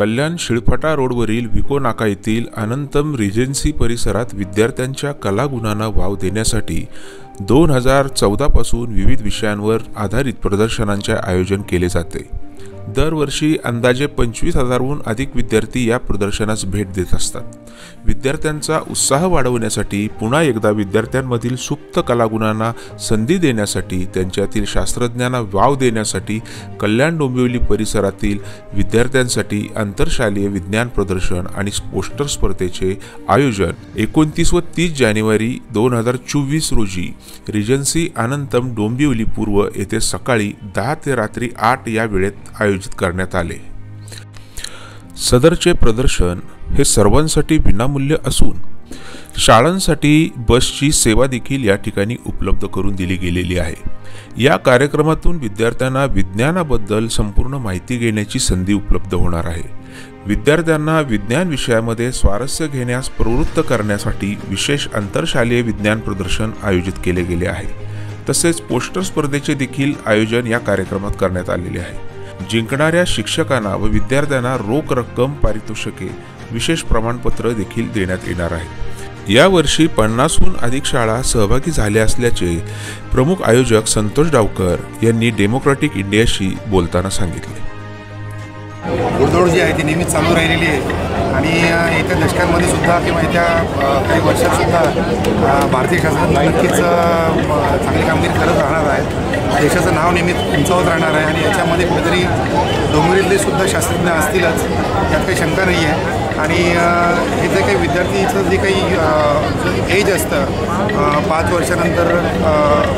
कल्याण शिळफटा रोडवरील विको नाका येथील अनंतम रिजेन्सी परिसरात विद्यार्थ्यांच्या कलागुणांना वाव देण्यासाठी 2014 पासून विविध विषयांवर आधारित प्रदर्शनांचे आयोजन केले जाते। दरवर्षी अंदाजे 25,000हून अधिक विद्यार्थी या प्रदर्शनास भेट देत असतात। विद्यार्थ्यांचा उत्साह वाढवण्यासाठी, पुन्हा एकदा विद्यार्थ्यांमधील सुप्त कलागुणांना संधी देण्यासाठी, त्यांच्यातील शास्त्रज्ञांना वाव देण्यासाठी कल्याण डोंबिवली परिसरातील विद्यार्थ्यांसाठी आंतरशालेय विज्ञान प्रदर्शन आणि पोस्टर स्पर्धेचे आयोजन 29 व 30 जानेवारी 2024 रोजी रिजन्सी अनंतम डोंबिवली पूर्व येथे सकाळी 10 ते रात्री 8 या वेळेत आयोजित करण्यात आले। सदरचे प्रदर्शन हे सर्वांसाठी विनामूल्य असून शाळांसाठी बसची सेवा देखील या ठिकाणी उपलब्ध करून दिली गेलेली आहे। या कार्यक्रमातून विद्यार्थ्यांना विज्ञानाबद्दल संपूर्ण माहिती घेण्याची संधी उपलब्ध होणार आहे। विद्यार्थ्यांना विज्ञान विषयामध्ये स्वारस्य घेण्यास प्रवृत्त करण्यासाठी विशेष आंतरशालेय विज्ञान प्रदर्शन आयोजित केले गेले आहे। तसेच पोस्टर स्पर्धेचे देखील आयोजन या कार्यक्रमात करण्यात आलेले आहे। जिंकणाऱ्या शिक्षकांना व विद्यार्थ्यांना रोख रक्कम, पारितोषिके, विशेष प्रमाणपत्र देखील देण्यात येणार आहे। यावर्षी 50हून अधिक शाळा सहभागी झाल्या असल्याचे प्रमुख आयोजक संतोष डावकर यांनी डेमोक्रॅटिक इंडियाशी बोलताना सांगितले। घोडदौड जी आहे ती नेहमीच चालू राहिलेली आहे आणि येत्या दशकांमध्ये सुद्धा किंवा येत्या काही वर्षात सुद्धा भारतीय शासन नक्कीच चांगली कामगिरी करत राहणार आहे। देशाचं नाव नेहमीच उंचावत राहणार आहे आणि याच्यामध्ये कुठेतरी डोंबिवलीतले सुद्धा शास्त्रज्ञ असतीलच, यात काही शंका नाही आहे। आणि हे जे काही विद्यार्थीचं जे काही एज असतं 5 वर्षानंतर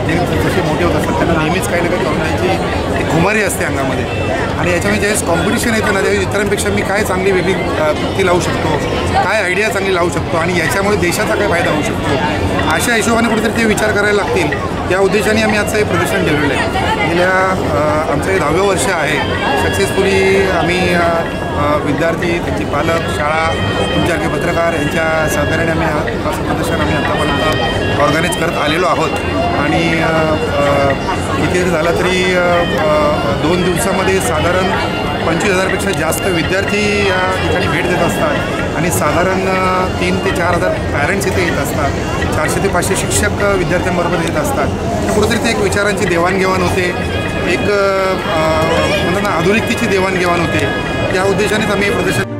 जे जसे मोठे होत असतात त्यांना नेहमीच काही ना काही करण्याची एक खुमारी असते अंगामध्ये आणि याच्यामध्ये ज्यावेळेस कॉम्पिटिशन येतं ना, त्यावेळेस इतरांपेक्षा मी काय चांगली वेगळी कृती लावू शकतो, काय आयडिया चांगली लावू शकतो आणि याच्यामुळे देशाचा काय फायदा होऊ शकतो, अशा हिशोबाने कुठेतरी ते विचार करायला लागतील। या उद्देशाने आम्ही आजचं हे प्रदर्शन ठेवलेलं आहे। गेल्या आमचं हे 10वें वर्ष आहे। सक्सेसफुली आम्ही विद्यार्थी, त्यांचे पालक, शाळा, तुमच्यासारखे पत्रकार यांच्या सहकार्याने आम्ही असं प्रदर्शन आत्तापर्यंत ऑर्गनाईज करत आलेलो आहोत आणि किती झालं तरी 2 दिवसामध्ये साधारण 25,000पेक्षा जास्त विद्यार्थी या ठिकाणी भेट देत असतात आणि साधारण 3 ते 4,000 पॅरेंट्स इथे येत असतात। 400 ते 500 शिक्षक विद्यार्थ्यांबरोबर येत असतात। कुठेतरी ते एक विचारांची देवाणघेवाण होते, एक म्हणतात ना आधुनिकतेची देवाणघेवाण होते। त्या उद्देशानेच आम्ही हे प्रदर्शन